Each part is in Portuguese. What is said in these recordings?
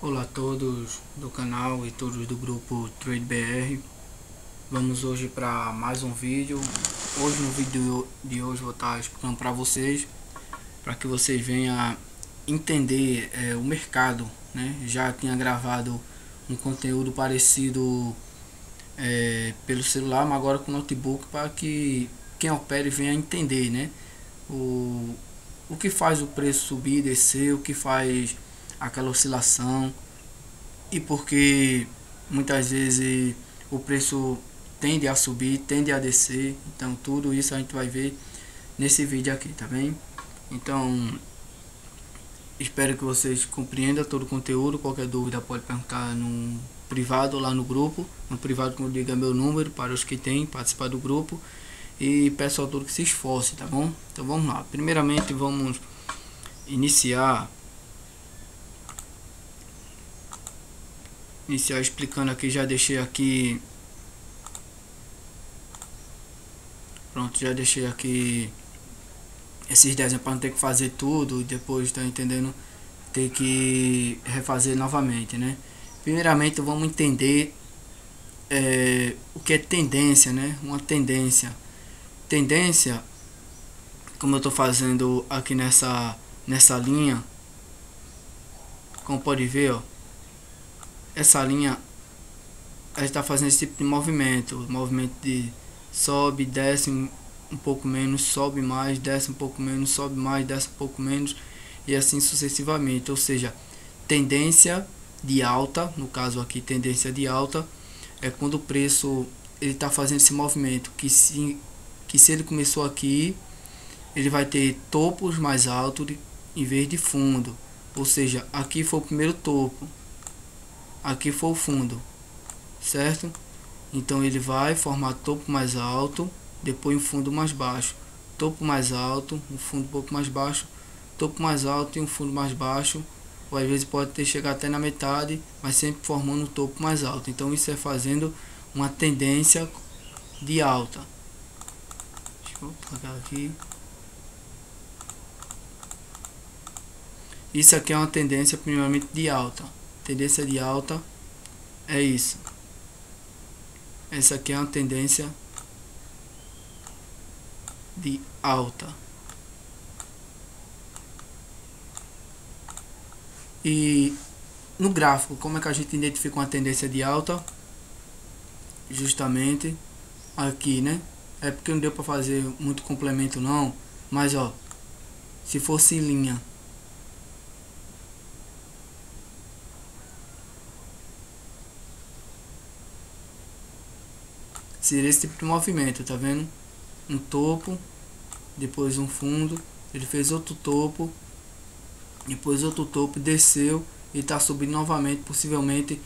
Olá a todos do canal e todos do grupo TradeBR. Vamos hoje para mais um vídeo. No vídeo de hoje vou estar explicando para vocês, para que vocês venham entender o mercado, né? Já tinha gravado um conteúdo parecido pelo celular, mas agora com notebook, para que quem opere venha entender, né? O que faz o preço subir e descer, o que faz aquela oscilação, e porque muitas vezes o preço tende a subir, tende a descer. Então tudo isso a gente vai ver nesse vídeo aqui, tá bem? Então espero que vocês compreendam todo o conteúdo. Qualquer dúvida pode perguntar no privado lá no grupo. No privado, como eu digo, é meu número para os que têm participar do grupo. E peço ao todo que se esforce, tá bom? Então vamos lá. Primeiramente vamos iniciar explicando aqui. Já deixei aqui, pronto, já deixei aqui esses desenhos para não ter que fazer tudo e depois, tá entendendo, ter que refazer novamente, né? Primeiramente vamos entender o que é tendência, né? Uma tendência, como eu estou fazendo aqui nessa linha, como pode ver, ó, essa linha está fazendo esse tipo de movimento de sobe, desce um pouco menos, sobe mais, desce um pouco menos, sobe mais, desce um pouco menos, e assim sucessivamente. Ou seja, tendência de alta, no caso aqui tendência de alta, é quando o preço ele está fazendo esse movimento, que se ele começou aqui, ele vai ter topos mais altos em vez de fundo. Ou seja, aqui foi o primeiro topo, aqui foi o fundo, certo? Então ele vai formar topo mais alto, depois um fundo mais baixo, topo mais alto, um fundo um pouco mais baixo, topo mais alto e um fundo mais baixo, ou às vezes pode ter chegado até na metade, mas sempre formando um topo mais alto. Então isso é fazendo uma tendência de alta. Deixa eu apagar aqui. Isso aqui é uma tendência primeiramente de alta. Tendência de alta é isso. Essa aqui é uma tendência de alta. E no gráfico, como é que a gente identifica uma tendência de alta? Justamente aqui, né? É porque não deu para fazer muito complemento não, mas ó, se fosse em linha, seria esse tipo de movimento, tá vendo? Um topo, depois um fundo, ele fez outro topo, depois outro topo, desceu e está subindo novamente, possivelmente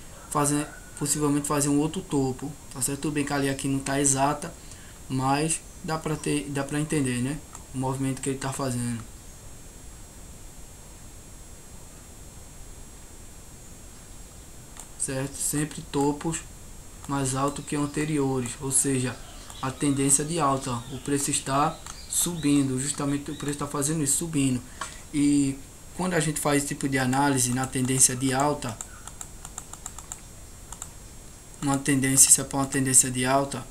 fazer um outro topo, tá certo? Tudo bem que ali aqui não está exata, mas dá para entender, né? O movimento que ele está fazendo. Certo? Sempre topos mais alto que anteriores, ou seja, a tendência de alta, o preço está subindo, justamente o preço está fazendo isso, subindo. E quando a gente faz esse tipo de análise na tendência de alta, se é para uma tendência de alta,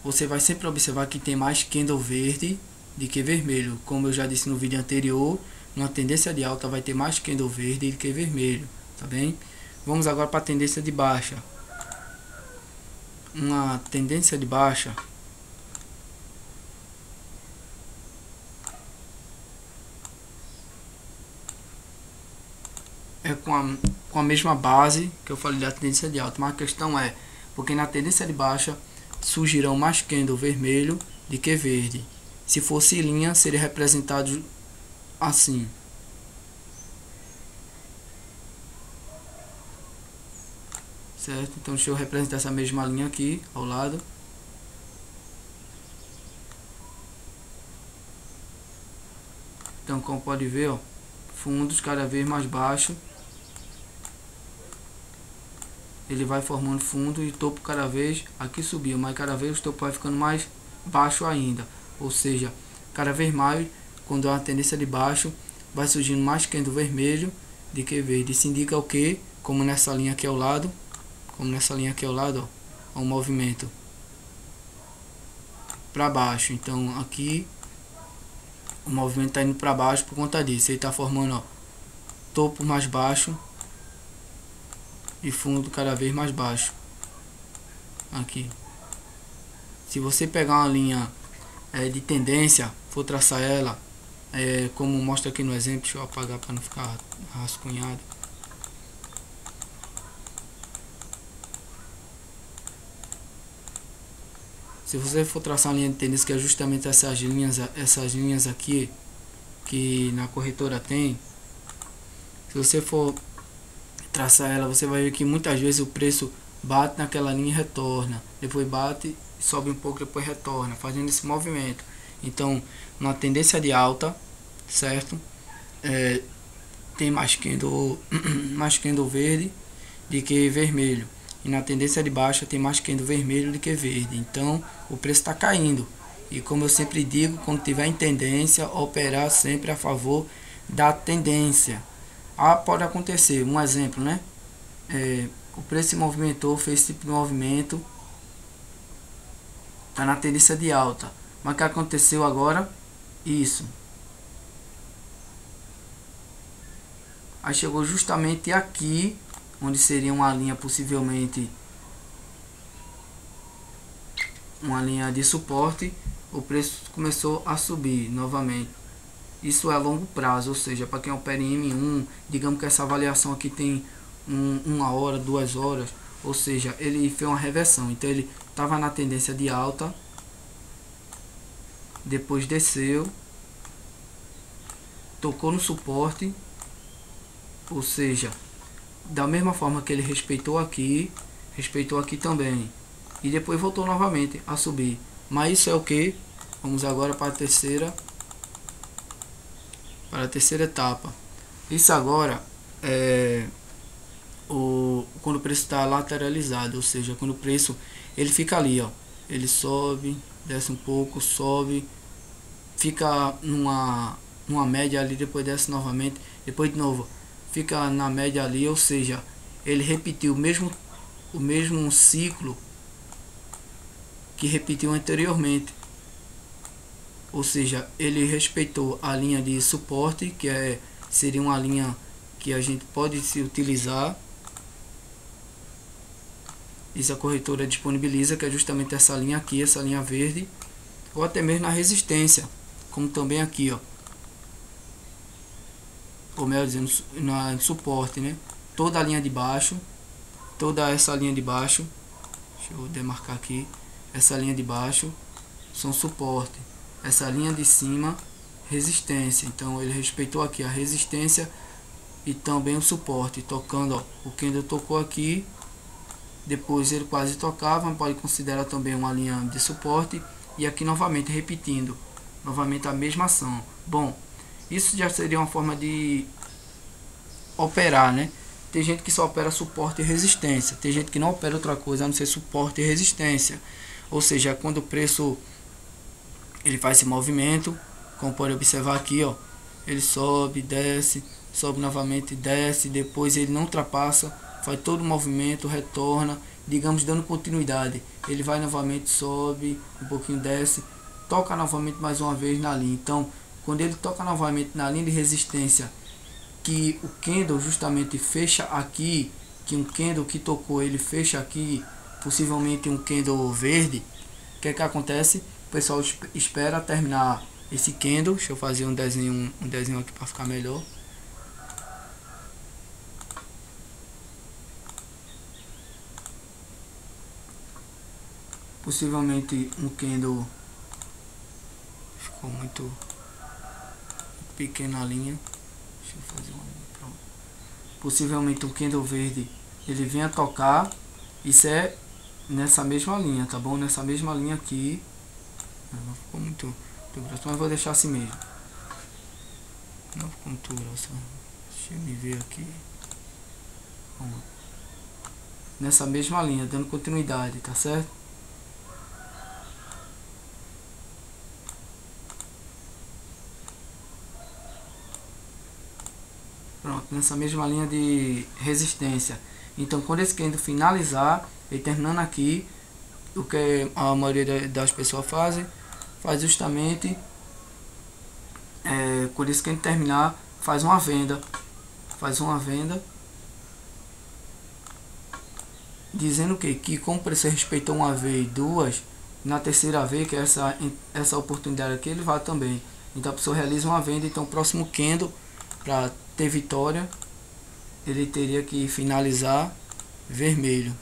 você vai sempre observar que tem mais candle verde do que vermelho. Como eu já disse no vídeo anterior, uma tendência de alta vai ter mais candle verde do que vermelho, tá bem? Vamos agora para a tendência de baixa. Uma tendência de baixa é com a mesma base que eu falei da tendência de alta, mas a questão é porque na tendência de baixa surgirão mais candle vermelho do que verde. Se fosse linha, seria representado assim. Certo? Então deixa eu representar essa mesma linha aqui ao lado. Então, como pode ver, ó, fundos cada vez mais baixo, ele vai formando fundo e topo cada vez aqui subiu, mas cada vez o topo vai ficando mais baixo ainda. Ou seja, cada vez mais, quando há uma tendência de baixo, vai surgindo mais candle vermelho do que verde. Isso indica o que? como nessa linha aqui ao lado, ó, o movimento para baixo. Então aqui o movimento está indo para baixo por conta disso. Ele está formando, ó, topo mais baixo e fundo cada vez mais baixo. Aqui, se você pegar uma linha de tendência, for traçar ela, como mostra aqui no exemplo, deixa eu apagar para não ficar rascunhado. Se você for traçar uma linha de tendência, que é justamente essas linhas aqui que na corretora tem, se você for traçar ela, você vai ver que muitas vezes o preço bate naquela linha e retorna, depois bate, sobe um pouco, depois retorna, fazendo esse movimento. Então, na tendência de alta, certo, tem mais candle verde do que vermelho, e na tendência de baixa tem mais candle vermelho do que verde. Então o preço está caindo, e como eu sempre digo, quando tiver em tendência, operar sempre a favor da tendência. Pode acontecer, um exemplo, né, o preço se movimentou, fez esse tipo de movimento, está na tendência de alta, mas o que aconteceu agora? Isso, aí chegou justamente aqui, onde seria uma linha, possivelmente uma linha de suporte, o preço começou a subir novamente. Isso é a longo prazo, ou seja, para quem opera em M1, digamos que essa avaliação aqui tem 1 hora, 2 horas, ou seja, ele fez uma reversão. Então ele estava na tendência de alta, depois desceu, tocou no suporte, ou seja, da mesma forma que ele respeitou aqui também, e depois voltou novamente a subir. Mas isso é o que? Vamos agora para a terceira etapa. Isso agora é quando o preço está lateralizado, ou seja, quando o preço ele fica ali, ó, ele sobe, desce um pouco, sobe, fica numa média ali, depois desce novamente, depois de novo fica na média ali, ou seja, ele repetiu o mesmo ciclo que repetiu anteriormente, ou seja, ele respeitou a linha de suporte, que seria uma linha que a gente pode se utilizar, isso a corretora disponibiliza, que é justamente essa linha aqui, essa linha verde, ou até mesmo na resistência, como também aqui, ó, ou melhor dizendo, na suporte, né? Toda a linha de baixo, toda essa linha de baixo, deixa eu demarcar aqui, essa linha de baixo são suporte, essa linha de cima resistência. Então ele respeitou aqui a resistência e também o suporte, tocando, ó, o candle tocou aqui, depois ele quase tocava, pode considerar também uma linha de suporte, e aqui novamente repetindo novamente a mesma ação. Bom, isso já seria uma forma de operar, né? Tem gente que só opera suporte e resistência, tem gente que não opera outra coisa a não ser suporte e resistência, ou seja, quando o preço ele faz esse movimento, como pode observar aqui, ó, ele sobe, desce, sobe novamente, desce, depois ele não ultrapassa, faz todo o movimento, retorna, digamos dando continuidade, ele vai novamente, sobe um pouquinho, desce, toca novamente mais uma vez na linha. Então quando ele toca novamente na linha de resistência, que o candle justamente fecha aqui, que um candle que tocou ele fecha aqui, possivelmente um candle verde, o que acontece? O pessoal espera terminar esse candle. Deixa eu fazer um desenho aqui para ficar melhor. Possivelmente um candle, ficou muito pequena a linha, deixa eu fazer pronto. Possivelmente um candle verde ele venha tocar, isso é nessa mesma linha, tá bom? Nessa mesma linha aqui, não ficou muito grosso, mas vou deixar assim mesmo, não ficou muito grosso. Deixa eu me ver aqui, vamos. Nessa mesma linha, dando continuidade, tá certo? Pronto. nessa mesma linha de resistência. Então quando esse candle finalizar, ele terminando aqui, o que a maioria das pessoas faz justamente quando esse candle terminar, faz uma venda, dizendo que como o preço respeitou uma vez, duas, na terceira vez, que é essa oportunidade aqui, ele vai também. Então a pessoa realiza uma venda. Então o próximo candle, para ter vitória, ele teria que finalizar vermelho.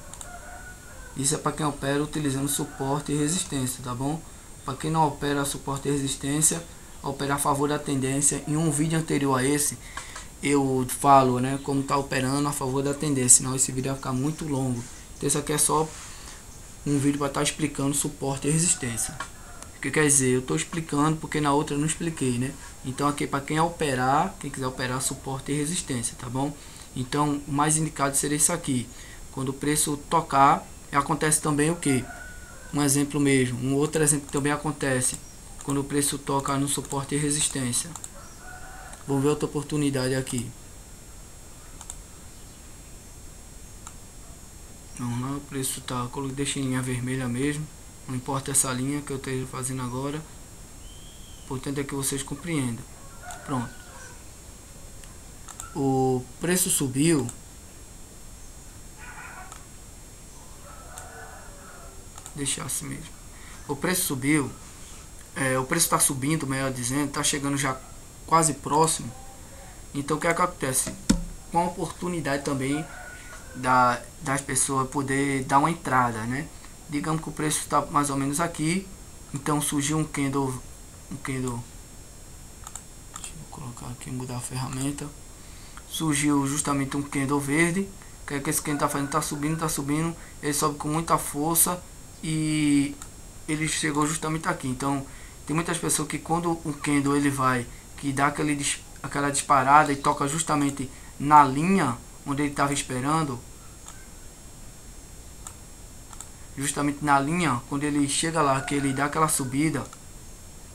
Isso é para quem opera utilizando suporte e resistência, tá bom? Para quem não opera suporte e resistência, operar a favor da tendência. Em um vídeo anterior a esse, eu falo, né, como está operando a favor da tendência, senão esse vídeo vai ficar muito longo. Então isso aqui é só um vídeo para estar explicando suporte e resistência. O que quer dizer? Eu estou explicando porque na outra eu não expliquei, né? Então aqui para quem operar, quem quiser operar suporte e resistência, tá bom? Então o mais indicado seria isso aqui. Quando o preço tocar, acontece também o que? Um exemplo mesmo, um outro exemplo que também acontece quando o preço toca no suporte e resistência. Vamos ver outra oportunidade aqui. Vamos lá, o preço tá, deixa em linha vermelha mesmo, não importa essa linha que eu esteja fazendo agora, o importante é que vocês compreendam. Pronto, o preço subiu, deixar assim mesmo, o preço subiu, o preço está subindo, melhor dizendo, está chegando já quase próximo. Então o que acontece? Com a oportunidade também das pessoas poder dar uma entrada, né? Digamos que o preço está mais ou menos aqui, então surgiu um candle, deixa eu colocar aqui, mudar a ferramenta, surgiu justamente um candle verde, que é que esse candle está fazendo, está subindo, ele sobe com muita força e ele chegou justamente aqui. Então tem muitas pessoas que quando o candle ele vai, que dá aquela disparada e toca justamente na linha onde ele estava esperando, justamente na linha, quando ele chega lá, que ele dá aquela subida,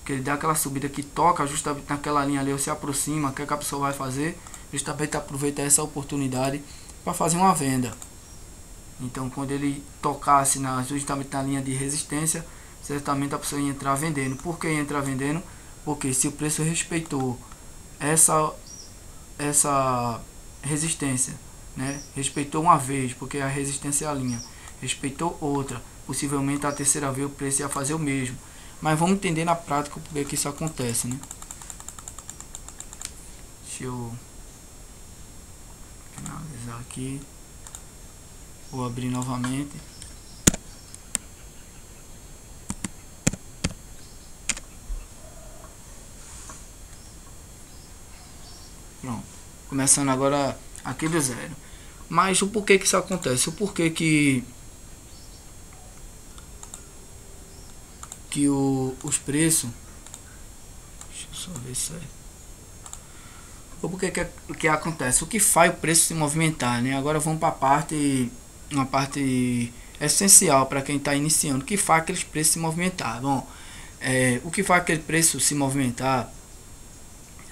que toca justamente naquela linha ali, ou se aproxima, o que a pessoa vai fazer? Justamente aproveitar essa oportunidade para fazer uma venda. Então quando ele tocasse justamente na linha de resistência, certamente a pessoa ia entrar vendendo. Por que ia entrar vendendo? Porque se o preço respeitou essa resistência, né? Respeitou uma vez, porque a resistência é a linha, respeitou outra, possivelmente a terceira vez o preço ia fazer o mesmo. Mas vamos entender na prática por que isso acontece, né? Deixa eu finalizar aqui, vou abrir novamente. Pronto, começando agora aqui do zero. Mas o porquê que isso acontece? O porquê que os preços, deixa eu só ver isso aí. O porquê que acontece? O que faz o preço se movimentar, né? Agora vamos para uma parte essencial para quem está iniciando. O que faz aqueles preços se movimentar? Bom, o que faz aquele preço se movimentar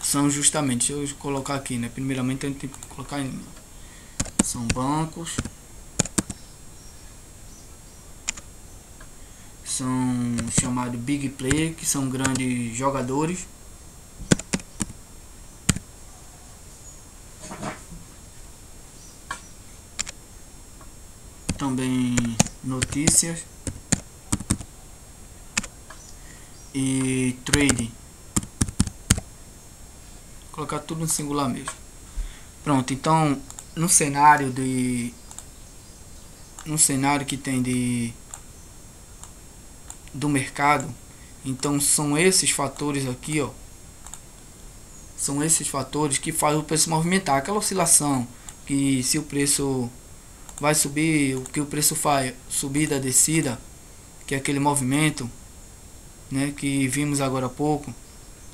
são justamente, deixa eu colocar aqui, né? Primeiramente a gente tem que colocar em linha. São bancos, são chamados big player, que são grandes jogadores. Também notícias e trading. Vou colocar tudo no singular mesmo. Pronto, então no cenário que tem do mercado, então são esses fatores aqui, ó, são esses fatores que fazem o preço movimentar. Aquela oscilação que se o preço vai subir, o que o preço faz, subida, descida, que é aquele movimento, né, que vimos agora há pouco,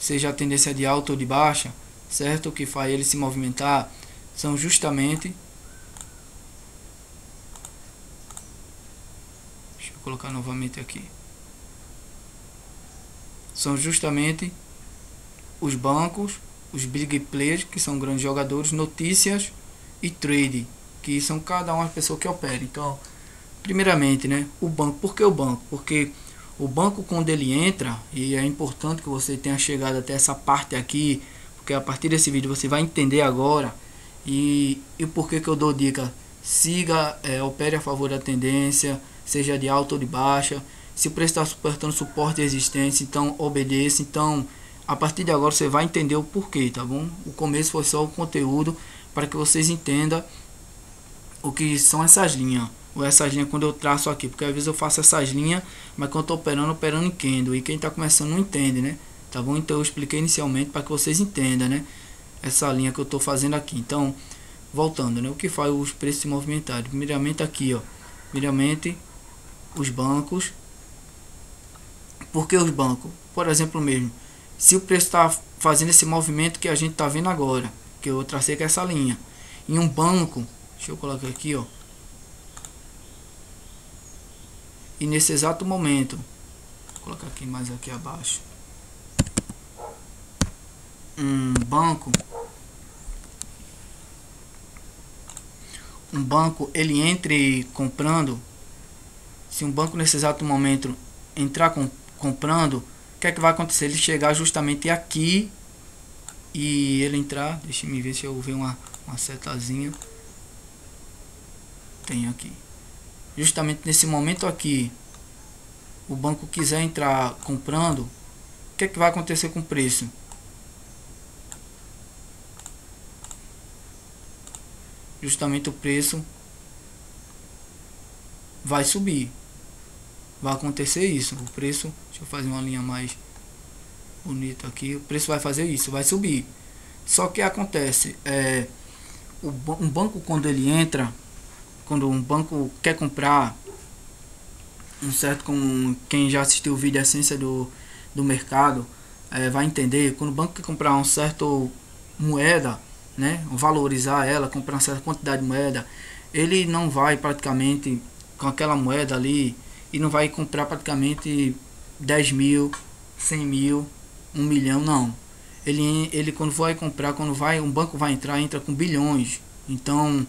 seja a tendência de alta ou de baixa, certo? O que faz ele se movimentar são justamente, deixa eu colocar novamente aqui, são justamente os bancos os big players, que são grandes jogadores, notícias e trade, que são cada uma pessoa que opera. Então, primeiramente, né, o banco. Por que o banco? Porque o banco, quando ele entra, e é importante que você tenha chegado até essa parte aqui, porque a partir desse vídeo você vai entender agora e por que eu dou dica. Siga, opere a favor da tendência, seja de alta ou de baixa. Se o preço está suportando suporte e resistência, então obedeça. Então, a partir de agora você vai entender o porquê, tá bom? O começo foi só o conteúdo para que vocês entendam o que são essas linhas. Ou essas linhas quando eu traço aqui, porque às vezes eu faço essas linhas, mas quando eu estou operando em candle, e quem está começando não entende, né? Tá bom? Então eu expliquei inicialmente para que vocês entendam, né? Essa linha que eu estou fazendo aqui. Então, voltando, né? O que faz os preços se movimentarem? Primeiramente aqui, ó. Primeiramente, os bancos. Por que os bancos? Por exemplo mesmo, se o preço está fazendo esse movimento que a gente está vendo agora, que eu tracei com essa linha, em um banco, deixa eu colocar aqui, ó. E nesse exato momento, vou colocar aqui mais aqui abaixo, um banco ele entre comprando. Se um banco nesse exato momento entrar comprando, o que é que vai acontecer? Ele chegar justamente aqui e ele entrar, deixa eu ver se eu ver uma setazinha, tem aqui, justamente nesse momento aqui, o banco quiser entrar comprando, o que é que vai acontecer com o preço? Justamente o preço vai subir, vai acontecer isso, o preço, deixa eu fazer uma linha mais bonita aqui, o preço vai fazer isso, vai subir. Só que acontece, um banco quando ele entra, quando um banco quer comprar, como quem já assistiu o vídeo Essência do Mercado, vai entender, quando o banco quer comprar uma certa moeda, né, valorizar ela, comprar uma certa quantidade de moeda, ele não vai praticamente com aquela moeda ali e não vai comprar praticamente 10 mil, 100 mil, 1 milhão, não. Ele quando vai comprar, um banco vai entrar, entra com bilhões. Então,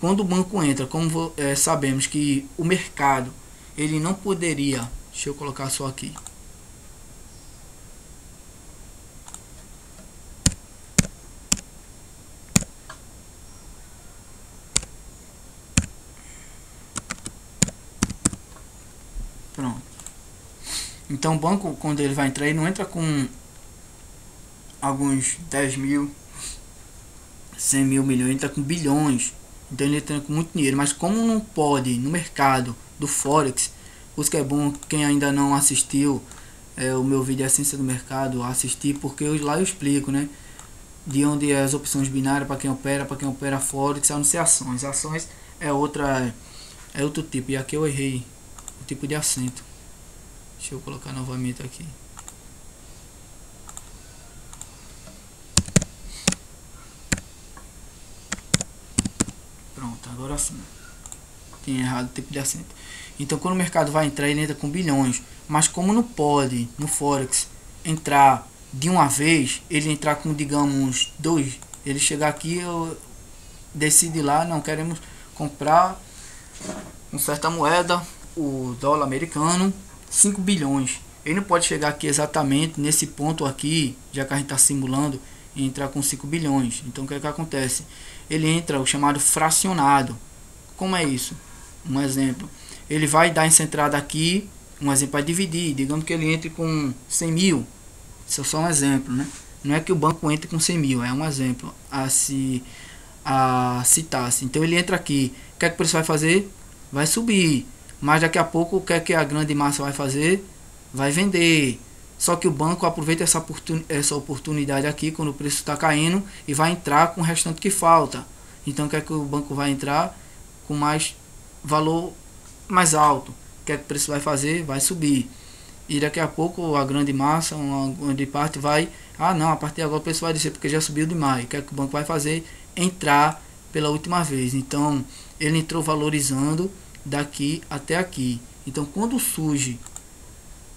quando o banco entra, como sabemos que o mercado, ele não poderia, deixa eu colocar só aqui, pronto. Então o banco, quando ele vai entrar, ele não entra com alguns 10 mil, 100 mil, milhões, entra com bilhões. Então ele entra com muito dinheiro. Mas como não pode no mercado do Forex, por isso que é bom quem ainda não assistiu o meu vídeo Essência do Mercado, assistir, porque lá eu explico, né? De onde é as opções binárias para quem opera Forex, a não ser ações. Ações é outro tipo. E aqui eu errei o tipo de acento. Deixa eu colocar novamente aqui. Pronto, agora sim. Tem errado o tipo de acento. Então quando o mercado vai entrar, ele entra com bilhões. Mas como não pode no Forex entrar de uma vez, ele entrar com, digamos, 2, ele chegar aqui, eu decide lá, não queremos comprar uma certa moeda, o dólar americano, 5 bilhões. Ele não pode chegar aqui exatamente nesse ponto aqui, já que a gente está simulando, e entrar com 5 bilhões. Então o que é que acontece? Ele entra o chamado fracionado. Como é isso? Um exemplo. Ele vai dar essa entrada aqui, um exemplo, vai dividir, digamos que ele entre com 100 mil. Isso é só um exemplo, né? Não é que o banco entre com 100 mil, é um exemplo a citar-se. Então ele entra aqui, o que é que o preço vai fazer? Vai subir, mas daqui a pouco o que é que a grande massa vai fazer? Vai vender. Só que o banco aproveita essa oportunidade aqui, quando o preço está caindo, e vai entrar com o restante que falta. Então o que é que o banco vai entrar? Com mais valor mais alto. O que é que o preço vai fazer? Vai subir. E daqui a pouco a grande massa, uma grande parte vai, não, a partir de agora o preço vai descer porque já subiu demais. O que é que o banco vai fazer? Entrar pela última vez. Então ele entrou valorizando daqui até aqui. Então quando surge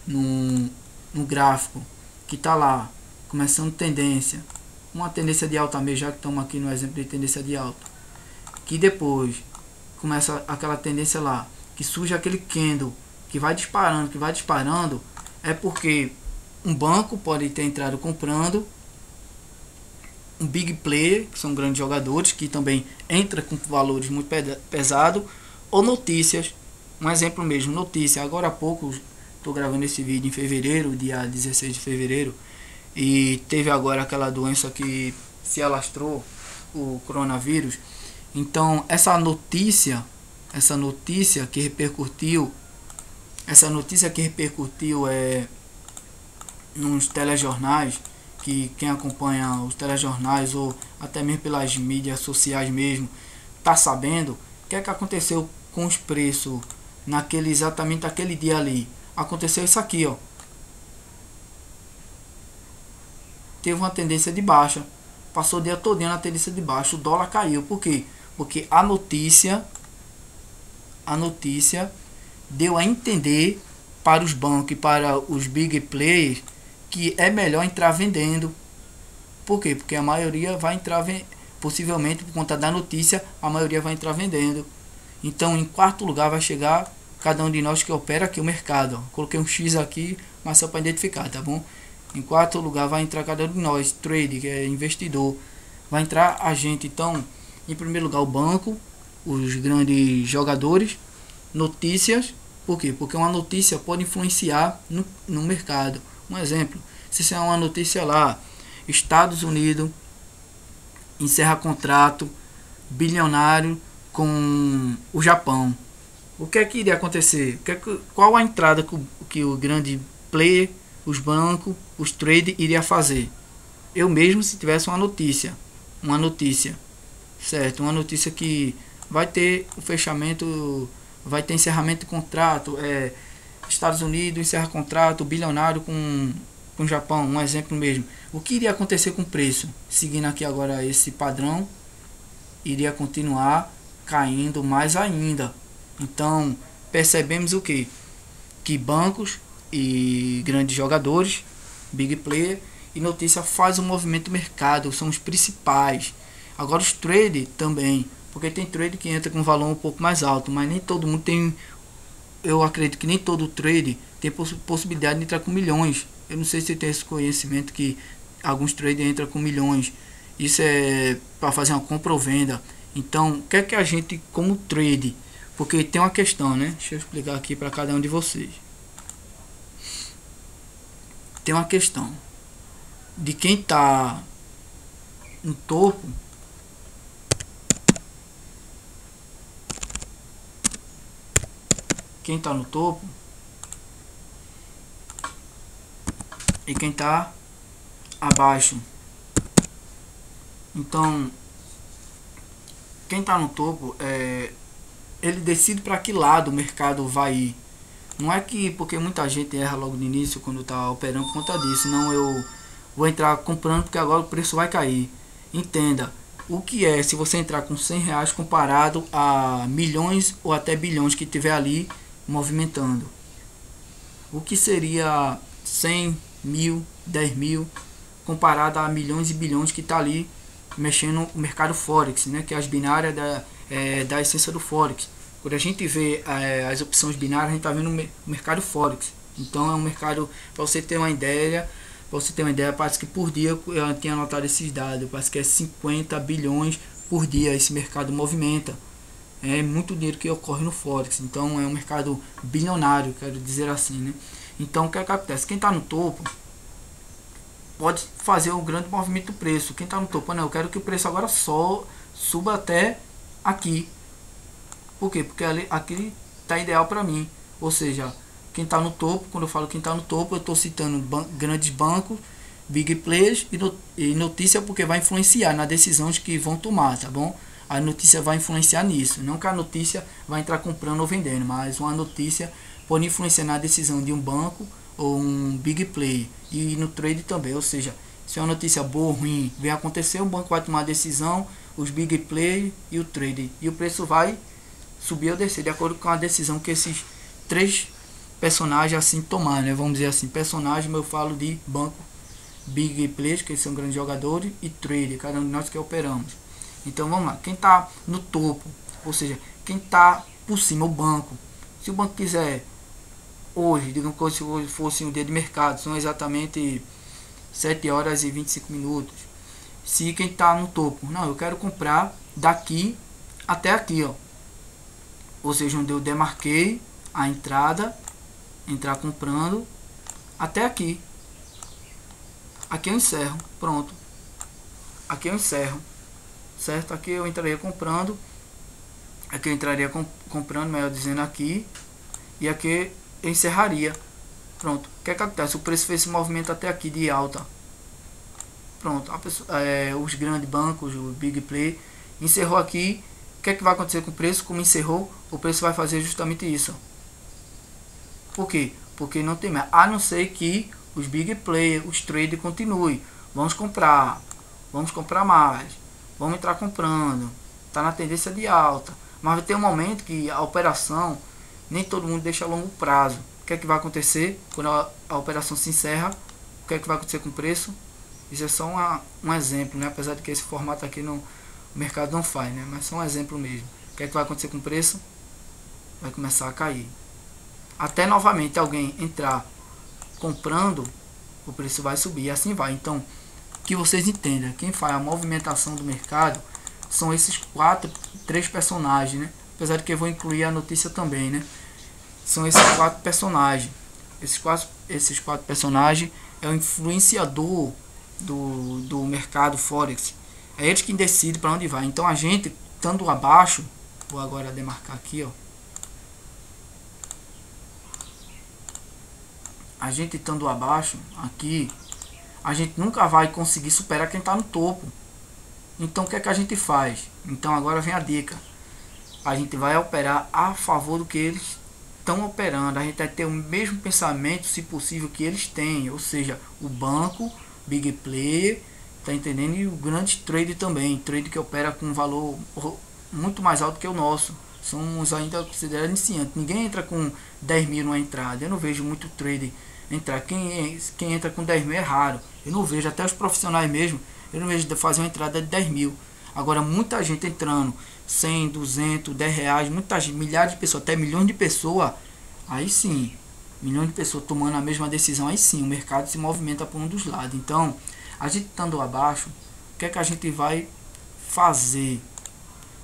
no gráfico que está lá começando tendência, uma tendência de alta mesmo, já que estamos aqui no exemplo de tendência de alta, que depois começa aquela tendência lá, que surge aquele candle que vai disparando, é porque um banco pode ter entrado comprando, um big player, que são grandes jogadores, que também entra com valores muito pesado, ou notícias. Um exemplo mesmo, notícia. Agora há pouco, estou gravando esse vídeo em fevereiro, dia 16 de fevereiro, e teve agora aquela doença que se alastrou, o coronavírus. Então essa notícia que repercutiu nos telejornais, que quem acompanha os telejornais ou até mesmo pelas mídias sociais mesmo tá sabendo o que é que aconteceu com os preços exatamente aquele dia ali. Aconteceu isso aqui, ó. Teve uma tendência de baixa, passou o dia todo na tendência de baixa, o dólar caiu. Por quê? Porque a notícia deu a entender para os bancos e para os big players que é melhor entrar vendendo. Por quê? Porque a maioria vai entrar, possivelmente por conta da notícia, a maioria vai entrar vendendo. Então, em quarto lugar vai chegar cada um de nós que opera aqui o mercado. Coloquei um X aqui, mas só para identificar, tá bom? Em quarto lugar vai entrar cada um de nós, trade, que é investidor. Vai entrar a gente. Então, em primeiro lugar, o banco, os grandes jogadores, notícias. Por quê? Porque uma notícia pode influenciar no mercado. Um exemplo, se é uma notícia lá, Estados Unidos encerra contrato bilionário com o Japão. O que é que iria acontecer? Qual a entrada que o grande player, os bancos, os traders iria fazer? Eu mesmo, se tivesse uma notícia, certo? Uma notícia que vai ter o fechamento, vai ter encerramento de contrato, Estados Unidos encerra contrato bilionário com o Japão, um exemplo mesmo. O que iria acontecer com o preço? Seguindo aqui agora esse padrão, iria continuar caindo mais ainda. Então percebemos o que? Que bancos e grandes jogadores, big player e notícia faz o movimento do mercado, são os principais. Agora os trade também, porque tem trade que entra com um valor um pouco mais alto, mas nem todo mundo tem. Eu acredito que nem todo trade tem possibilidade de entrar com milhões. Eu não sei se tem esse conhecimento que alguns traders entram com milhões. Isso é para fazer uma compra ou venda. Então, o que é que a gente, como trade, porque tem uma questão, né? Deixa eu explicar aqui para cada um de vocês. Tem uma questão de quem está no topo. Quem está no topo e quem está abaixo. Então, quem está no topo, ele decide para que lado o mercado vai ir. Não é que porque muita gente erra logo no início quando está operando por conta disso. Não, eu vou entrar comprando porque agora o preço vai cair. Entenda o que é se você entrar com R$100 comparado a milhões ou até bilhões que tiver ali movimentando. O que seria 100 mil, 10 mil comparado a milhões e bilhões que está ali mexendo o mercado Forex, né? Que é as binárias da essência do Forex. Quando a gente vê as opções binárias, a gente está vendo o mercado Forex. Então é um mercado, para você ter uma ideia, parece que por dia, eu tinha anotado esses dados, parece que é 50 bilhões por dia esse mercado movimenta. É muito dinheiro que ocorre no Forex. Então é um mercado bilionário, quero dizer assim, né? Então o que acontece? Quem está no topo pode fazer um grande movimento do preço. Quem está no topo, não, eu quero que o preço agora só suba até aqui. Por quê? Porque aqui está ideal para mim. Ou seja, quem está no topo, quando eu falo quem está no topo, eu estou citando grandes bancos, big players e notícia, porque vai influenciar nas decisões que vão tomar, tá bom? A notícia vai influenciar nisso. Não que a notícia vai entrar comprando ou vendendo, mas uma notícia pode influenciar na decisão de um banco ou um big player. E no trade também, ou seja, se é uma notícia boa ou ruim vem acontecer, o banco vai tomar a decisão, os big players e o trade. E o preço vai subir ou descer de acordo com a decisão que esses três personagens assim tomar, né? Vamos dizer assim, personagem, mas eu falo de banco big players, que são grandes jogadores, e trader, cada um de nós que operamos. Então vamos lá, quem está no topo, ou seja, quem está por cima, o banco. Se o banco quiser hoje, digamos que se hoje fosse um dia de mercado, são exatamente 7 horas e 25 minutos. Se quem está no topo, não, eu quero comprar daqui até aqui, ó. Ou seja, onde eu demarquei a entrada, entrar comprando até aqui. Aqui eu encerro, pronto. Aqui eu encerro, certo? Aqui eu entraria comprando, aqui eu entraria comprando, melhor dizendo, aqui, e aqui eu encerraria. Pronto. O que é que acontece? O preço fez esse movimento até aqui de alta. Pronto. A pessoa, os grandes bancos, o Big Play, encerrou aqui. O que é que vai acontecer com o preço? Como encerrou, o preço vai fazer justamente isso. Por quê? Porque não tem mais. A não ser que os Big Play, os traders continuem. Vamos comprar mais. Vamos entrar comprando. Está na tendência de alta. Mas vai ter um momento que a operação, nem todo mundo deixa a longo prazo. O que é que vai acontecer quando a operação se encerra? O que é que vai acontecer com o preço? Isso é só um exemplo, né? Apesar de que esse formato aqui o mercado não faz, né? Mas só um exemplo mesmo. O que é que vai acontecer com o preço? Vai começar a cair. Até novamente alguém entrar comprando, o preço vai subir e assim vai. Então, que vocês entendam, quem faz a movimentação do mercado são esses três personagens, né? Apesar de que eu vou incluir a notícia também, né? São esses 4 personagens. Esses quatro personagens é o influenciador do mercado Forex. É eles que decidem para onde vai. Então a gente, estando abaixo, vou agora demarcar aqui, ó. A gente estando abaixo, aqui, a gente nunca vai conseguir superar quem está no topo. Então o que é que a gente faz? Então agora vem a dica. A gente vai operar a favor do que eles estão operando. A gente vai ter o mesmo pensamento, se possível, que eles têm. Ou seja, o banco, Big Player, tá entendendo? E o grande trade também. Trade que opera com um valor muito mais alto que o nosso. Somos ainda considerados iniciantes. Ninguém entra com 10 mil numa entrada. Eu não vejo muito trade entrar. Quem entra com 10 mil é raro. Eu não vejo, até os profissionais mesmo, eu não vejo fazer uma entrada de 10 mil. Agora muita gente entrando 100, 200, 10 reais, muitas milhares de pessoas, até milhões de pessoas, aí sim, milhões de pessoas tomando a mesma decisão, aí sim, o mercado se movimenta por um dos lados. Então, a gente estando abaixo, o que é que a gente vai fazer?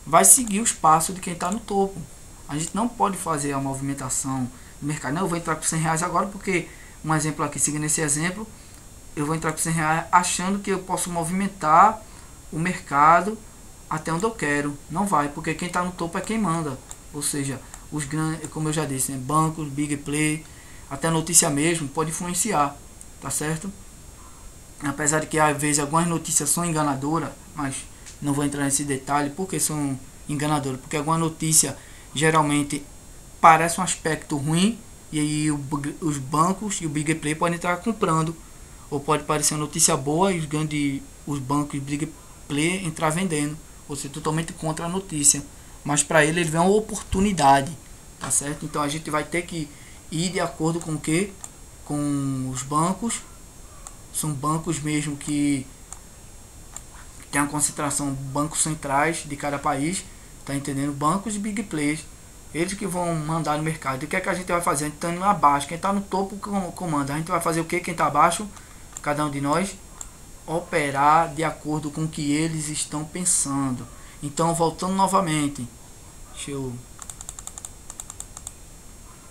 Vai seguir os passos de quem está no topo. A gente não pode fazer a movimentação do mercado. Não, eu vou entrar com 100 reais agora, porque, um exemplo aqui, seguindo esse exemplo, eu vou entrar com 100 reais achando que eu posso movimentar o mercado até onde eu quero. Não vai, porque quem está no topo é quem manda. Ou seja, os grandes, como eu já disse, né, bancos, Big Play, até a notícia mesmo pode influenciar, tá certo? Apesar de que às vezes algumas notícias são enganadoras, mas não vou entrar nesse detalhe porque são enganadoras, porque alguma notícia geralmente parece um aspecto ruim e aí os bancos e o Big Play podem estar comprando, ou pode parecer uma notícia boa e os bancos e Big Play entrar vendendo, ou seja, totalmente contra a notícia, mas para ele vê uma oportunidade, tá certo? Então a gente vai ter que ir de acordo com o que? Com os bancos. São bancos mesmo que tem uma concentração, bancos centrais de cada país, tá entendendo? Bancos e Big Players, eles que vão mandar no mercado. E o que é que a gente vai fazer? A gente tá indo abaixo, quem está no topo comanda. A gente vai fazer o que? Quem está abaixo, cada um de nós, operar de acordo com o que eles estão pensando. Então, voltando novamente,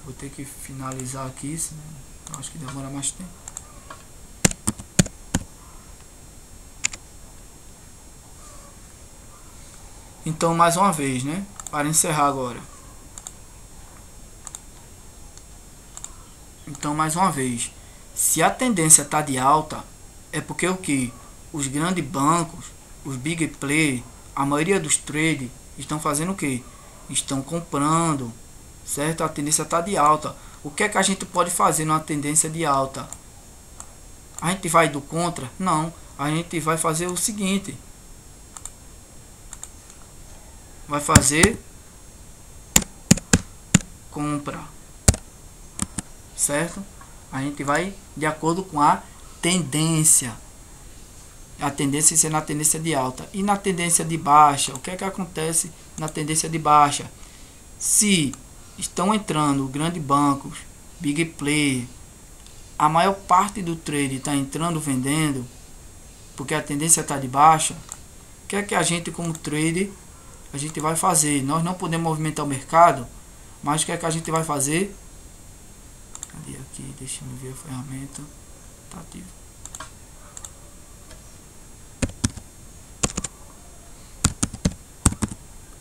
vou ter que finalizar aqui, senão acho que demora mais tempo. Então, mais uma vez, né? Para encerrar agora. Então, mais uma vez, se a tendência está de alta, é porque o que? Os grandes bancos, os Big Play, a maioria dos traders estão fazendo o que? Estão comprando, certo? A tendência está de alta. O que é que a gente pode fazer numa tendência de alta? A gente vai do contra? Não. A gente vai fazer o seguinte. Vai fazer compra, certo? A gente vai de acordo com a tendência. A tendência é na tendência de alta. E na tendência de baixa, o que é que acontece na tendência de baixa? Se estão entrando grandes bancos, big play, a maior parte do trade está entrando vendendo, porque a tendência está de baixa, o que é que a gente como trader a gente vai fazer? Nós não podemos movimentar o mercado, mas o que é que a gente vai fazer? Cadê aqui? Deixa eu ver a ferramenta. Tá ativo.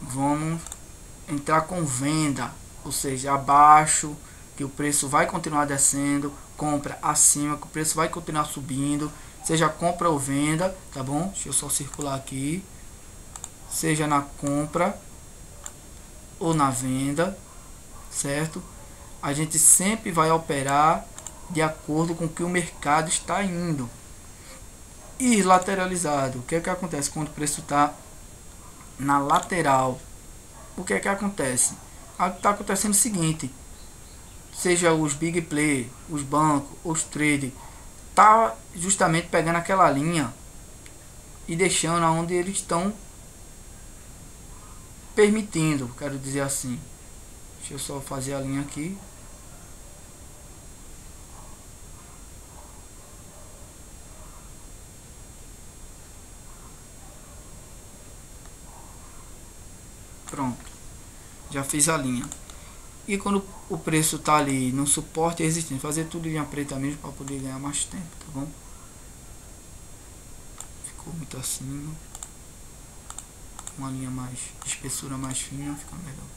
Vamos entrar com venda, ou seja, abaixo, que o preço vai continuar descendo, compra acima, que o preço vai continuar subindo, seja compra ou venda, tá bom? Deixa eu só circular aqui, seja na compra ou na venda, certo? A gente sempre vai operar de acordo com o que o mercado está indo. E lateralizado, o que é que acontece quando o preço está na lateral? O que é que acontece? Está acontecendo o seguinte, seja os big play, os bancos, os traders, tá justamente pegando aquela linha e deixando aonde eles estão permitindo, quero dizer assim. Deixa eu só fazer a linha aqui. Pronto, já fiz a linha. E quando o preço está ali no suporte existente, fazer tudo em linha preta mesmo para poder ganhar mais tempo, tá bom? Ficou muito acima. Uma linha mais de espessura mais fina, fica melhor.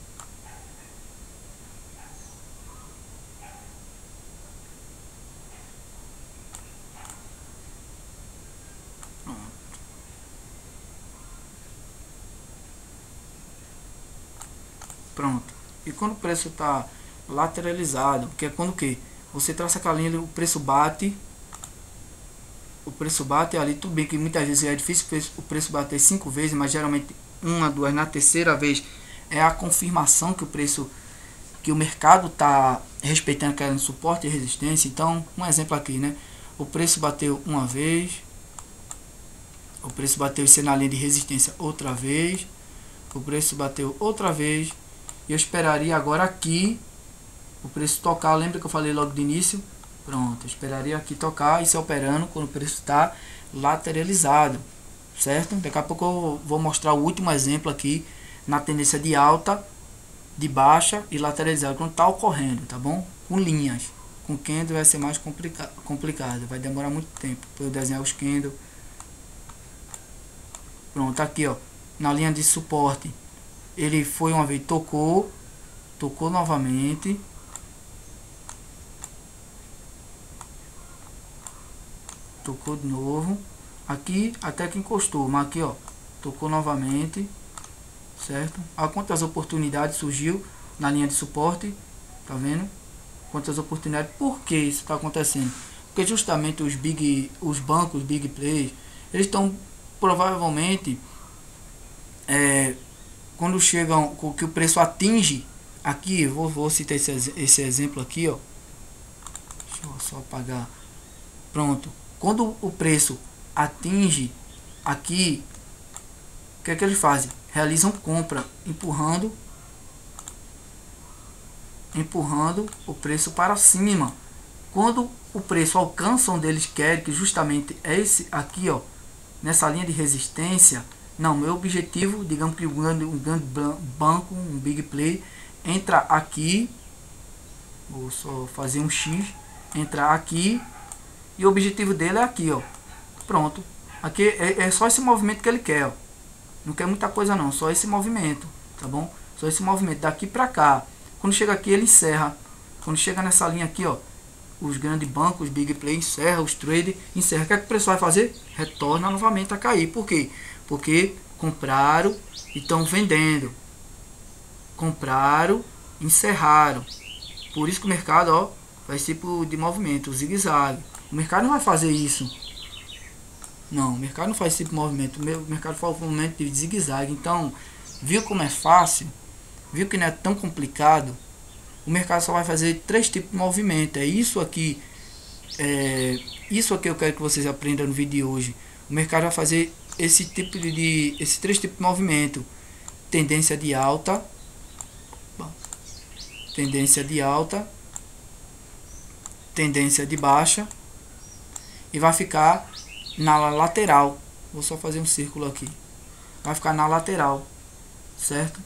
Pronto. E quando o preço está lateralizado, que é quando que você traça aquela linha, o preço bate ali, tudo bem que muitas vezes é difícil o preço bater 5 vezes, mas geralmente uma, duas, na terceira vez é a confirmação que o preço, que o mercado está respeitando aquele suporte e resistência. Então, um exemplo aqui, né? O preço bateu uma vez, o preço bateu na linha de resistência outra vez, o preço bateu outra vez. Eu esperaria agora aqui o preço tocar. Lembra que eu falei logo de início? Pronto, eu esperaria aqui tocar e se operando quando o preço está lateralizado, certo? Daqui a pouco eu vou mostrar o último exemplo aqui na tendência de alta, de baixa e lateralizado quando está ocorrendo, tá bom? Com linhas, com candle vai ser mais complicado, vai demorar muito tempo para eu desenhar os candles. Pronto, aqui ó, na linha de suporte. Ele foi uma vez, tocou novamente, tocou de novo, aqui até que encostou, mas aqui ó, tocou novamente, certo? Olha quantas oportunidades surgiu na linha de suporte, tá vendo? Quantas oportunidades, por que isso está acontecendo? Porque justamente os bancos, big players, eles estão provavelmente, quando chegam, que o preço atinge, aqui, vou citar esse exemplo aqui, ó. Deixa eu só apagar. Pronto. Quando o preço atinge aqui, o que é que eles fazem? Realizam compra, empurrando o preço para cima. Quando o preço alcança onde eles querem, que justamente é esse aqui, ó, nessa linha de resistência. Não, meu objetivo, digamos que um grande banco, um big play, entra aqui, vou só fazer um X, entrar aqui, e o objetivo dele é aqui, ó. Pronto, aqui é só esse movimento que ele quer, ó. Não quer muita coisa não, só esse movimento, tá bom? Só esse movimento daqui pra cá. Quando chega aqui ele encerra. Quando chega nessa linha aqui, ó, os grandes bancos, os big play encerra, os traders encerra. O que é que o preço vai fazer? Retorna novamente a cair. Por quê? Porque compraram e estão vendendo. Compraram, encerraram. Por isso que o mercado, ó, vai ser tipo de movimento, zigue-zague. O mercado não vai fazer isso. Não, o mercado não faz esse tipo de movimento. O mercado faz um movimento de zigue-zague. Então, viu como é fácil? Viu que não é tão complicado? O mercado só vai fazer 3 tipos de movimento. É isso aqui Isso aqui eu quero que vocês aprendam no vídeo de hoje. O mercado vai fazer esses três tipos de movimento: tendência de alta, tendência de alta, tendência de baixa, e vai ficar na lateral. Vou só fazer um círculo aqui. Vai ficar na lateral, certo?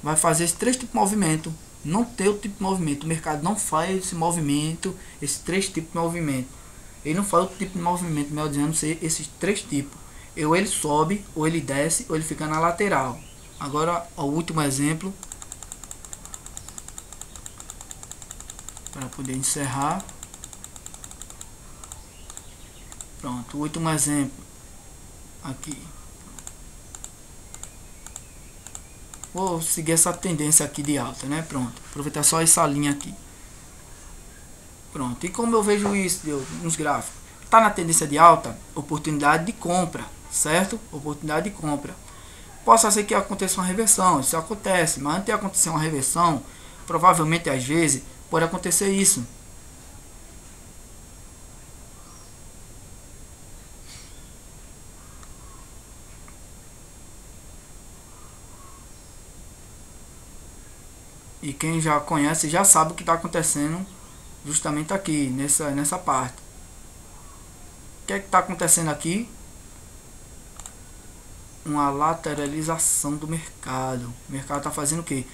Vai fazer esses três tipos de movimento. Não tem o tipo de movimento. O mercado não faz esse movimento, esses três tipos de movimento. Ele não faz o tipo de movimento, melhor dizendo, ser esses três tipos. Ou ele sobe, ou ele desce, ou ele fica na lateral. Agora, o último exemplo, para poder encerrar. Pronto, o último exemplo aqui. Vou seguir essa tendência aqui de alta, né? Pronto, aproveitar só essa linha aqui. Pronto, e como eu vejo isso nos gráficos? Tá na tendência de alta, oportunidade de compra, certo? Oportunidade de compra. Possa ser que aconteça uma reversão, isso acontece, mas antes de acontecer uma reversão, provavelmente às vezes pode acontecer isso. E quem já conhece já sabe o que está acontecendo justamente aqui, nessa parte. O que é que está acontecendo aqui? Uma lateralização do mercado. O mercado está fazendo o que?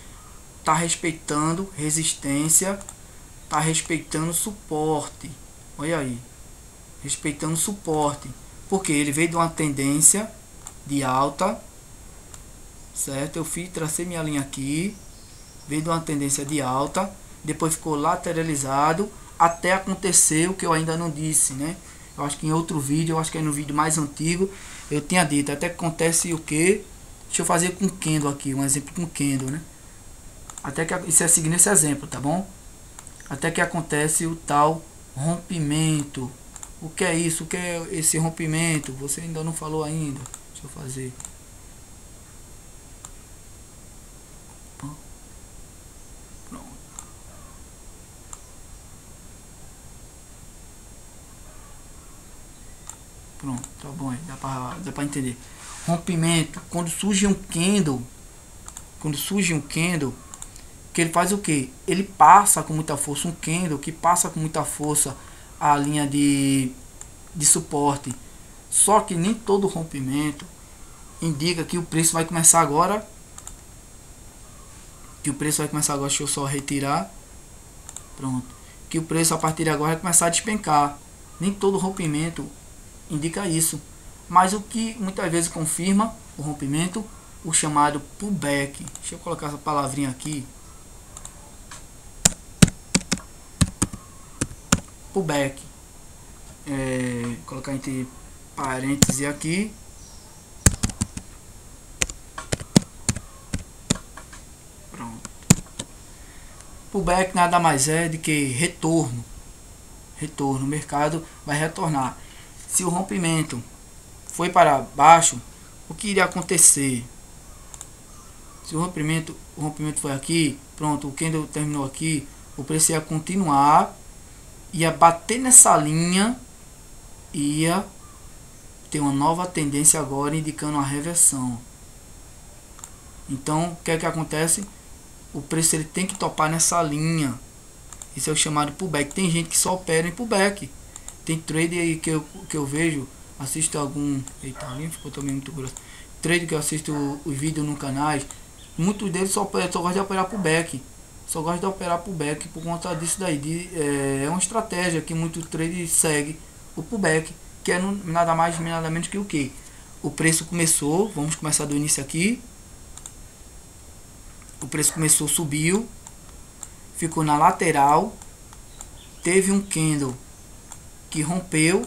Está respeitando resistência, está respeitando suporte. Olha aí, respeitando suporte. Porque ele veio de uma tendência de alta, certo? Eu tracei minha linha aqui, veio de uma tendência de alta, depois ficou lateralizado, até acontecer o que eu ainda não disse, né? Eu acho que em outro vídeo, eu acho que é no vídeo mais antigo, eu tinha dito, até que acontece o que? Deixa eu fazer com candle aqui, um exemplo com candle, né? Até que, isso é seguindo esse exemplo, tá bom? Até que acontece o tal rompimento. O que é isso? O que é esse rompimento? Você ainda não falou ainda. Deixa eu fazer. Pronto, tá bom, dá pra entender. Rompimento, quando surge um candle, que ele faz o que? Ele passa com muita força, um candle que passa com muita força a linha de suporte. Só que nem todo rompimento indica que o preço vai começar agora. Deixa eu só retirar. Pronto. Que o preço a partir de agora vai começar a despencar. Nem todo rompimento indica isso, mas o que muitas vezes confirma o rompimento, o chamado pullback. Deixa eu colocar essa palavrinha aqui, pullback, colocar entre parênteses aqui, pronto. Pullback nada mais é do que retorno, o mercado vai retornar. Se o rompimento foi para baixo, o que iria acontecer? Se o rompimento foi aqui, pronto, o candle terminou aqui, o preço ia continuar, ia bater nessa linha, ia ter uma nova tendência agora indicando a reversão. Então, o que é que acontece? O preço ele tem que topar nessa linha. Isso é o chamado pullback. Tem gente que só opera em pullback. Tem trade aí que eu vejo, assisto algum... Eita, a linha ficou também muito grossa. Trade que eu assisto os vídeos no canal, muitos deles só gostam de operar pullback. Só gosta de operar pullback por conta disso daí. É uma estratégia que muito trade segue, o pullback, que é nada mais nada menos que o que? O preço começou, vamos começar do início aqui. O preço começou, subiu, ficou na lateral, teve um candle que rompeu,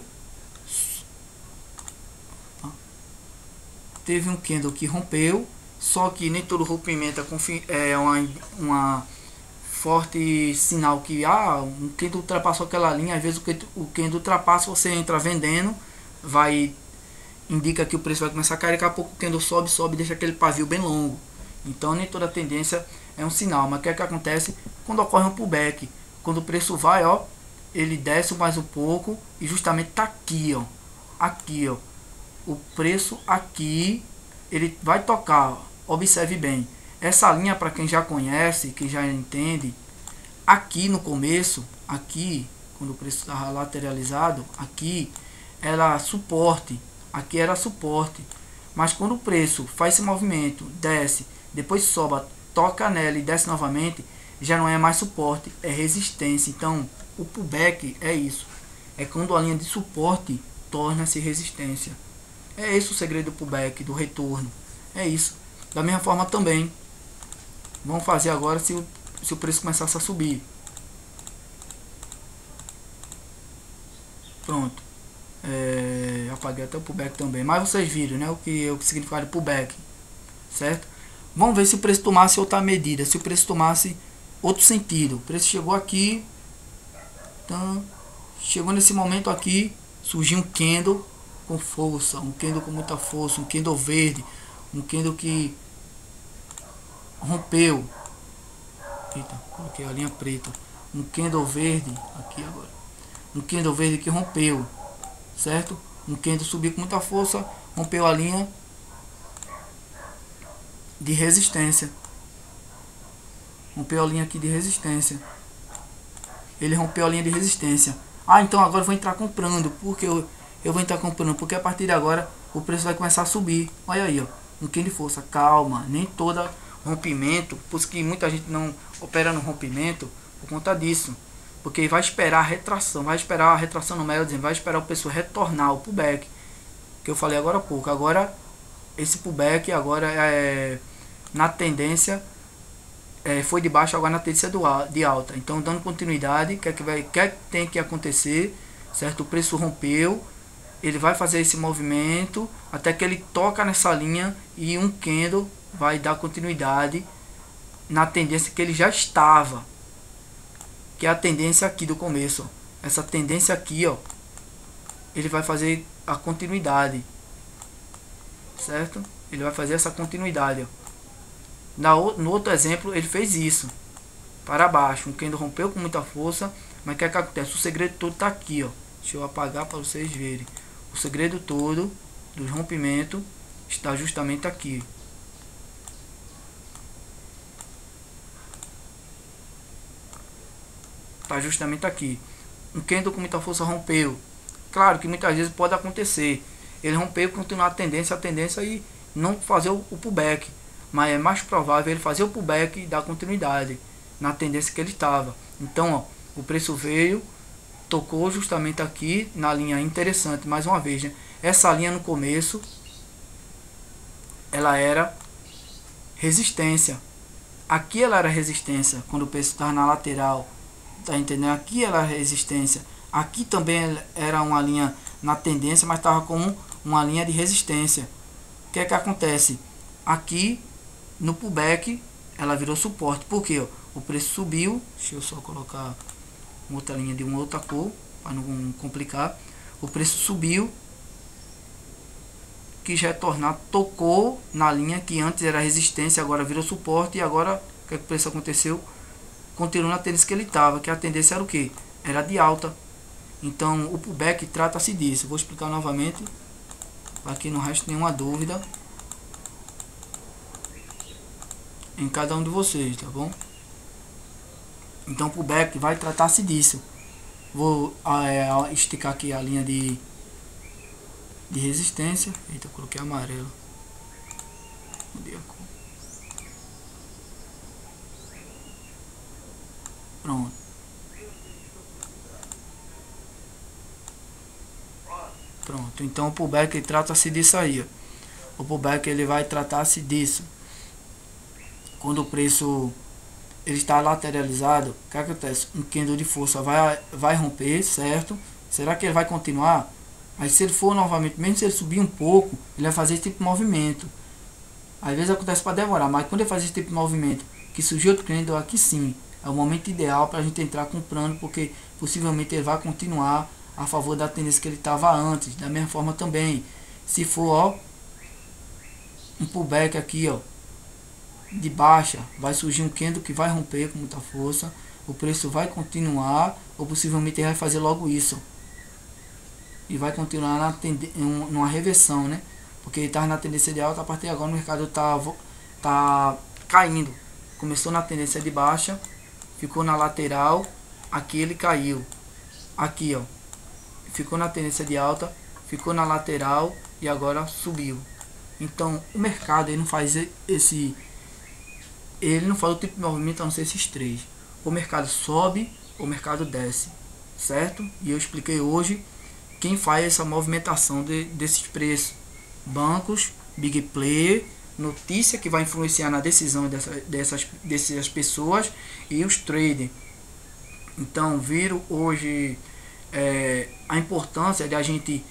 só que nem todo rompimento é uma forte sinal que um candle ultrapassou aquela linha. Às vezes o candle ultrapassa, você entra vendendo, indica que o preço vai começar a cair, daqui a pouco o candle sobe, deixa aquele pavio bem longo. Então nem toda tendência é um sinal, mas o que é que acontece quando ocorre um pullback? Quando o preço vai, ele desce mais um pouco e justamente tá aqui, ó. Aqui, ó. O preço aqui, ele vai tocar, ó. Observe bem. Essa linha, para quem já conhece, que já entende, aqui no começo, aqui, quando o preço estava lateralizado, aqui era suporte, aqui era suporte. Mas quando o preço faz esse movimento, desce, depois sobe, toca nela e desce novamente, já não é mais suporte, é resistência. Então, o pullback é isso. É quando a linha de suporte torna-se resistência. É esse o segredo do pullback, do retorno. É isso. Da mesma forma também, vamos fazer agora se o preço começasse a subir. Pronto. Apaguei até o pullback também. Mas vocês viram, né? O que significa pullback. Certo? Vamos ver se o preço tomasse outra medida. Se o preço tomasse outro sentido. O preço chegou aqui. Então, chegou nesse momento aqui. Surgiu um candle com força. Um candle com muita força. Um candle verde. Um candle que rompeu. Eita, coloquei a linha preta. Um candle verde. Aqui agora. Um candle verde que rompeu. Certo? Um candle subiu com muita força. Rompeu a linha de resistência. Rompeu a linha aqui de resistência. Ele rompeu a linha de resistência. Ah, então agora eu vou entrar comprando. Por que eu vou entrar comprando? Porque a partir de agora o preço vai começar a subir. Olha aí, ó. Um candle de força. Calma. Nem toda rompimento. Por isso que muita gente não opera no rompimento. Por conta disso. Porque vai esperar a retração. Vai esperar a retração no médio. Vai esperar o preço retornar. O pullback. Que eu falei agora há pouco. Agora, esse pullback agora é na tendência. Foi de baixo, agora na tendência de alta. Então, dando continuidade, que tem que acontecer, certo? O preço rompeu, ele vai fazer esse movimento até que ele toca nessa linha e um candle vai dar continuidade na tendência que ele já estava, que é a tendência aqui do começo. Essa tendência aqui, ó, ele vai fazer a continuidade, certo? Ele vai fazer essa continuidade, ó. No outro exemplo, ele fez isso para baixo. Um candle rompeu com muita força. Mas o que acontece? O segredo todo está aqui, ó. Deixa eu apagar para vocês verem. O segredo todo do rompimento está justamente aqui. Está justamente aqui. Um candle com muita força rompeu. Claro que muitas vezes pode acontecer. Ele rompeu e continuar a tendência e não fazer o pullback. Mas é mais provável ele fazer o pullback e dar continuidade na tendência que ele estava. Então, ó, o preço veio, tocou justamente aqui na linha interessante, mais uma vez, né? Essa linha no começo, ela era resistência. Aqui ela era resistência, quando o preço estava na lateral, tá entendendo? Aqui ela era resistência. Aqui também era uma linha na tendência, mas estava com uma linha de resistência. O que é que acontece? Aqui no pullback ela virou suporte. Por quê? O preço subiu. Deixa eu só colocar outra linha de uma outra cor para não complicar. O preço subiu, quis retornar, tocou na linha que antes era resistência, agora virou suporte. E agora o que é que o preço aconteceu? Continuou na tendência que ele estava, que a tendência era o que? Era de alta. Então o pullback trata-se disso. Vou explicar novamente para que não reste nenhuma dúvida em cada um de vocês, tá bom? Então o pullback vai tratar-se disso. Vou esticar aqui a linha de resistência. Eita, coloquei amarelo. Mudei a cor. Pronto. Pronto. Então o pullback trata-se disso aí, ó. O pullback ele vai tratar-se disso. Quando o preço ele está lateralizado, o que acontece? Um candle de força vai romper, certo? Será que ele vai continuar? Mas se ele for novamente, mesmo se ele subir um pouco, ele vai fazer esse tipo de movimento. Às vezes acontece para demorar, mas quando ele faz esse tipo de movimento, que surgiu outro candle, aqui sim, é o momento ideal para a gente entrar comprando, porque possivelmente ele vai continuar a favor da tendência que ele estava antes. Da mesma forma também, se for, ó, um pullback aqui, ó, de baixa, vai surgir um candle que vai romper com muita força. o preço vai continuar, ou possivelmente vai fazer logo isso. E vai continuar numa reversão, né? Porque ele estava na tendência de alta, a partir de agora o mercado tá caindo. Começou na tendência de baixa, ficou na lateral, aqui ele caiu. Aqui, ó, ficou na tendência de alta, ficou na lateral e agora subiu. Então o mercado ele não faz o tipo de movimento a não ser esses três. O mercado sobe, o mercado desce, certo? E eu expliquei hoje quem faz essa movimentação desses preços: bancos, big player, notícia que vai influenciar na decisão dessas pessoas, e os traders. Então viram hoje a importância de a gente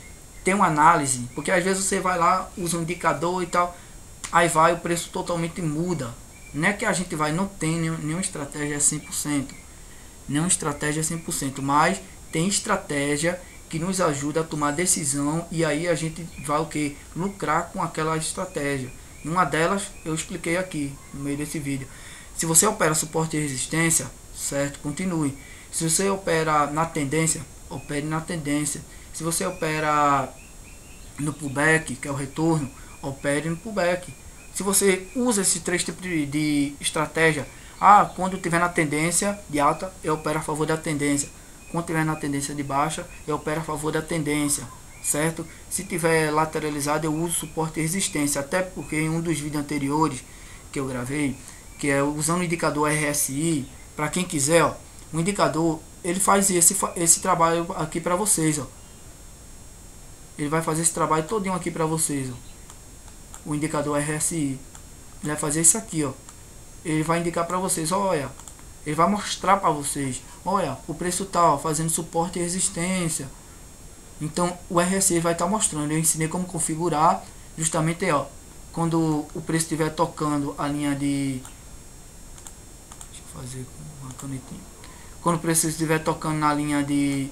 ter uma análise, porque às vezes você vai lá, usa um indicador e tal, aí vai, o preço totalmente muda. Não é que a gente não tem nenhuma estratégia 100%, nenhuma estratégia 100%, mas tem estratégia que nos ajuda a tomar decisão, e aí a gente vai o que? Lucrar com aquela estratégia. E uma delas eu expliquei aqui no meio desse vídeo. Se você opera suporte e resistência, certo? Continue. Se você opera na tendência, opere na tendência. Se você opera no pullback, que é o retorno, opere no pullback. Se você usa esses três tipos de estratégia, quando tiver na tendência de alta, eu opero a favor da tendência. Quando tiver na tendência de baixa, eu opero a favor da tendência, certo? Se tiver lateralizado, eu uso suporte e resistência. Até porque em um dos vídeos anteriores que eu gravei, que é usando o indicador RSI, para quem quiser, ó, o indicador ele faz esse trabalho aqui para vocês, ó. Ele vai fazer esse trabalho todinho aqui para vocês, ó. O indicador RSI, ele vai fazer isso aqui, ó. Ele vai indicar para vocês, olha, ele vai mostrar para vocês, olha, o preço tal fazendo suporte e resistência. Então o RSI vai estar mostrando. Eu ensinei como configurar justamente, ó, quando o preço estiver tocando a linha de, deixa eu fazer com uma canetinha. Quando o preço estiver tocando na linha de,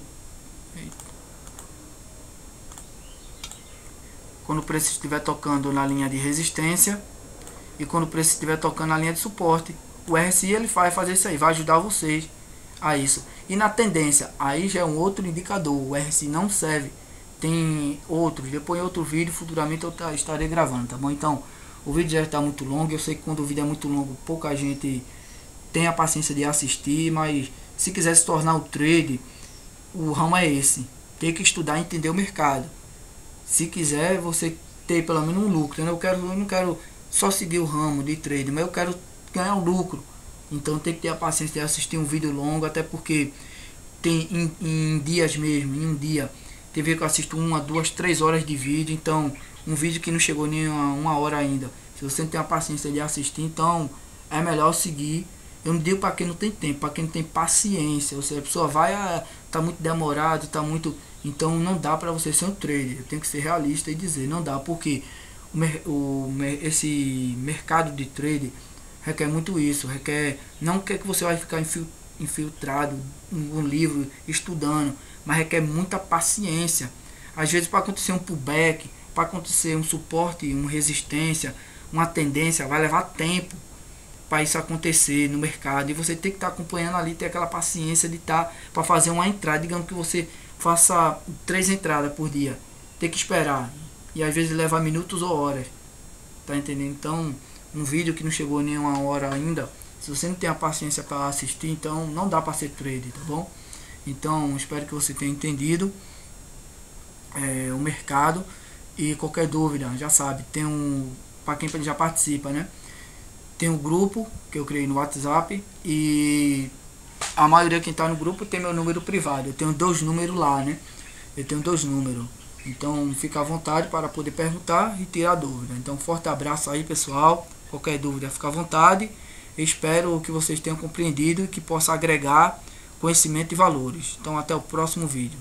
quando o preço estiver tocando na linha de resistência e quando o preço estiver tocando na linha de suporte, o RSI ele vai fazer isso aí, vai ajudar vocês a isso. E na tendência, aí já é um outro indicador. O RSI não serve, tem outros. Depois em outro vídeo futuramente eu estarei gravando, tá bom? Então o vídeo já está muito longo. Eu sei que quando o vídeo é muito longo, pouca gente tem a paciência de assistir, mas se quiser se tornar um trader, o ramo é esse. Tem que estudar e entender o mercado. Se quiser você ter pelo menos um lucro, né? Eu não quero só seguir o ramo de trade, mas eu quero ganhar um lucro. Então tem que ter a paciência de assistir um vídeo longo, até porque tem em dias mesmo, em um dia, tem vezes que eu assisto 1, 2, 3 horas de vídeo. Então um vídeo que não chegou nem a 1 hora ainda, se você não tem a paciência de assistir, então é melhor seguir. Eu não digo para quem não tem tempo, para quem não tem paciência. Ou seja, a pessoa vai, tá muito demorado, tá muito, então não dá para você ser um trader. Tem que ser realista e dizer, não dá, porque esse mercado de trade requer muito isso, não quer que você vai ficar infiltrado um livro estudando, mas requer muita paciência. Às vezes para acontecer um pullback, para acontecer um suporte, uma resistência, uma tendência, vai levar tempo para isso acontecer no mercado, e você tem que estar acompanhando ali, ter aquela paciência de estar para fazer uma entrada. Digamos que você faça 3 entradas por dia, tem que esperar, e às vezes leva minutos ou horas, tá entendendo? Então um vídeo que não chegou nem 1 hora ainda, se você não tem a paciência para assistir, então não dá para ser trader, tá bom? Então espero que você tenha entendido o mercado, e qualquer dúvida já sabe, tem para quem já participa, né? Tem um grupo que eu criei no WhatsApp, e a maioria quem está no grupo tem meu número privado. Eu tenho 2 números lá, né? Eu tenho 2 números. Então fica à vontade para poder perguntar e tirar dúvida. Então forte abraço aí, pessoal. Qualquer dúvida fica à vontade. Eu espero que vocês tenham compreendido e que possa agregar conhecimento e valores. Então até o próximo vídeo.